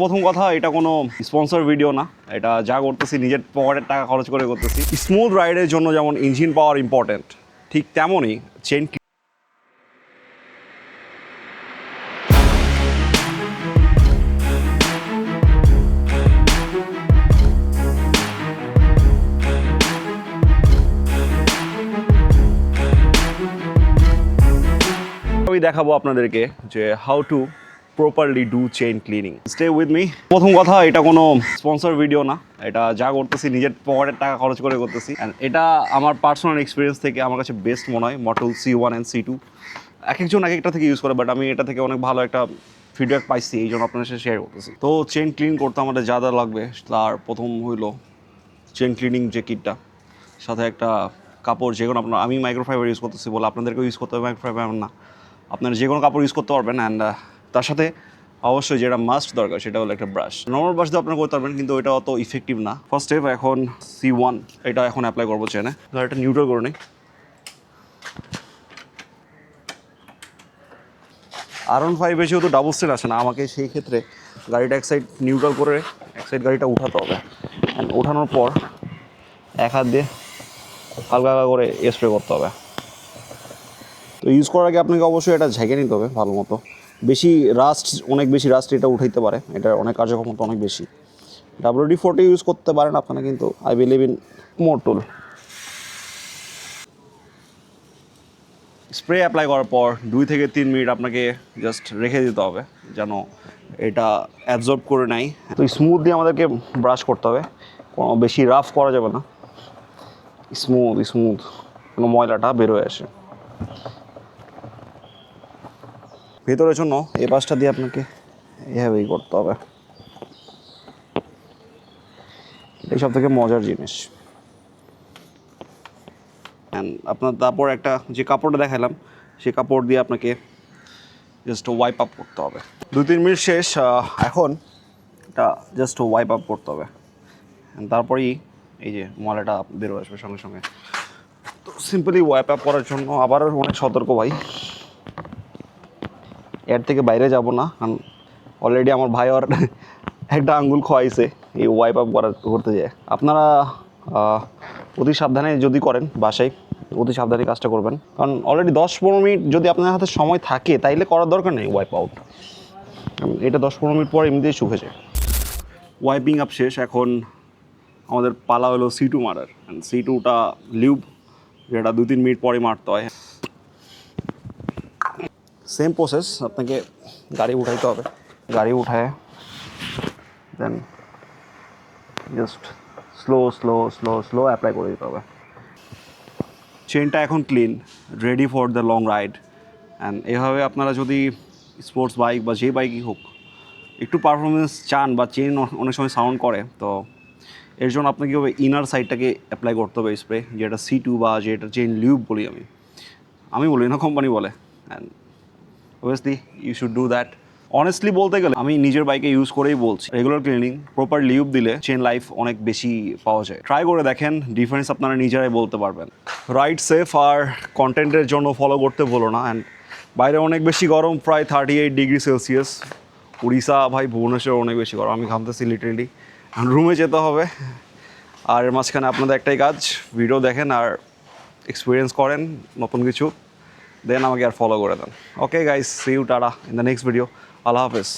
প্রথম কথা, এটা কোনো স্পন্সর ভিডিও না, এটা যা করতেছি নিজের পকেটের টাকা খরচ করে করতেছি। স্মুথ রাইডের জন্য যেমন ইঞ্জিন পাওয়ার ইম্পর্টেন্ট, ঠিক তেমনই চেন আমি দেখাবো আপনাদেরকে যে how to properly do chain cleaning. Stay with me. প্রথম কথা, এটা কোনো স্পন্সর ভিডিও না, এটা যা করতেছি নিজের পকেটের টাকা খরচ করে করতেছি। অ্যান্ড এটা আমার পার্সোনাল এক্সপিরিয়েন্স থেকে আমার কাছে বেস্ট মনে হয়। মডেল C1 অ্যান্ড C2 এক একজন এক একটা থেকে ইউজ করে, বাট আমি এটা থেকে অনেক ভালো একটা ফিডব্যাক পাইছি, এই জন্য আপনার সাথে শেয়ার করতেছি। তো চেইন ক্লিন করতে আমাদের যা যা লাগবে, তার প্রথম হইলো চেইন ক্লিনিং যে কিটটা, সাথে একটা কাপড়, যে কোনো আমি মাইক্রোফাইবার ইউজ করতেছি বলে আপনাদেরকেও ইউজ করতে হবে মাইক্রোফাইবার না, আপনারা যে কোনো কাপড় ইউজ করতে পারবেন। অ্যান্ড তার সাথে অবশ্যই যেটা মাস্ট দরকার সেটা হলো একটা ব্রাশ। নর্মাল ব্রাশ দিয়ে আপনারা করতে পারবেন, কিন্তু এটা অত ইফেক্টিভ না। ফার্স্ট স্টেপ, এখন C1 এটা এখন অ্যাপ্লাই করবো চেনে। এটা নিউট্রাল করে নিই। R15 যেহেতু ডাবল স্টেন আসে না, আমাকে সেই ক্ষেত্রে গাড়িটা এক সাইড নিউট্রাল করে এক সাইড গাড়িটা উঠাতে হবে। অ্যান্ড ওঠানোর পর এক হাত দিয়ে হালকা হালকা করে স্প্রে করতে হবে। তো ইউজ করার আগে আপনাকে অবশ্যই এটা ঝেঁকে নিতে হবে ভালো মতো। অনেক বেশি রাস্ট এটা উঠাইতে পারে, এটা অনেক কার্যক্ষমতা অনেক বেশি। WD-40 ইউজ করতে পারেন আপনারা, কিন্তু I believe in more tool. Spray apply করার পর 2 থেকে 3 মিনিট আপনাকে জাস্ট রেখে দিতে হবে যেন এটা অ্যাবজর্ব করে নেয়। তো স্মুথ দিয়ে আমাদেরকে ব্রাশ করতে হবে, কোনো বেশি রাফ করা যাবে না। স্মুথ কোনো ময়লাটা বেরোয় আসে। ভেতরের জন্য এই পাশটা দিয়ে আপনাকে এভাবেই করতে হবে। এই সব থেকে মজার জিনিস। আপনার তারপর একটা যে কাপড়টা দেখালাম, সেই কাপড় দিয়ে আপনাকে জাস্ট ওয়াইপ আপ করতে হবে। 2-3 মিনিট শেষ। এখন এটা জাস্ট ওয়াইপ আপ করতে হবে, তারপরেই এই যে ময়লাটা বেরো আসবে সঙ্গে সঙ্গে। তো সিম্পলি ওয়াইপ আপ করার জন্য আবারও অনেক সতর্ক ভাই, এর থেকে বাইরে যাব না, কারণ অলরেডি আমার ভাই আর একটা আঙ্গুল খোয়াইছে এই ওয়াইপ আপ করতে যায়। আপনারা অতি সাবধানে যদি করেন বাসায়, অতি সাবধানে কাজটা করবেন, কারণ অলরেডি 10-15 মিনিট যদি আপনার হাতে সময় থাকে তাইলে করার দরকার নেই ওয়াইপ আউট। এটা 10-15 মিনিট পর এমনিতেই শুকে যায়। ওয়াইপিং আপ শেষ, এখন আমাদের পালা হলো C2 মারার। C2টা লিউব, যেটা 2-3 মিনিট পরে মারতে হয়। সেম প্রসেস, আপনাকে গাড়ি উঠাইতে হবে, গাড়ি উঠায় দেন জাস্ট স্লো অ্যাপ্লাই করে দিতে হবে। চেনটা এখন clean, ready for the long ride. And এভাবে আপনারা যদি স্পোর্টস বাইক বা যে বাইকই হোক একটু পারফরমেন্স চান, বা চেন অনেক সময় সাউন্ড করে, তো এর জন্য আপনাকে কীভাবে ইনার সাইডটাকে অ্যাপ্লাই করতে হবে স্প্রে, যেটা C2 বা যেটা চেন লিউব বলি আমি বলি না, কোম্পানি বলে। And obviously you should do that. Honestly বলতে গেলে আমি নিজের বাইকে ইউজ করেই বলছি, রেগুলার ক্লিনিং প্রপার লিউব দিলে চেন লাইফ অনেক বেশি পাওয়া যায়। ট্রাই করে দেখেন, ডিফারেন্স আপনারা নিজেরাই বলতে পারবেন। রাইড সেফ আর কন্টেন্টের জন্য ফলো করতে বলো না। অ্যান্ড বাইরে অনেক বেশি গরম, প্রায় 38 ডিগ্রি সেলসিয়াস। উড়িষ্যা ভাই, ভুবনেশ্বর অনেক বেশি গরম, আমি ঘামতেছি লিটারেলি। রুমে যেতে হবে, আর এর মাঝখানে আপনাদের একটাই কাজ, ভিডিও দেখেন আর এক্সপিরিয়েন্স করেন নতুন কিছু, দেন আমাকে আর ফলো করে দেন। Okay guys, see you, tata in the next video. আল্লাহ হাফেজ।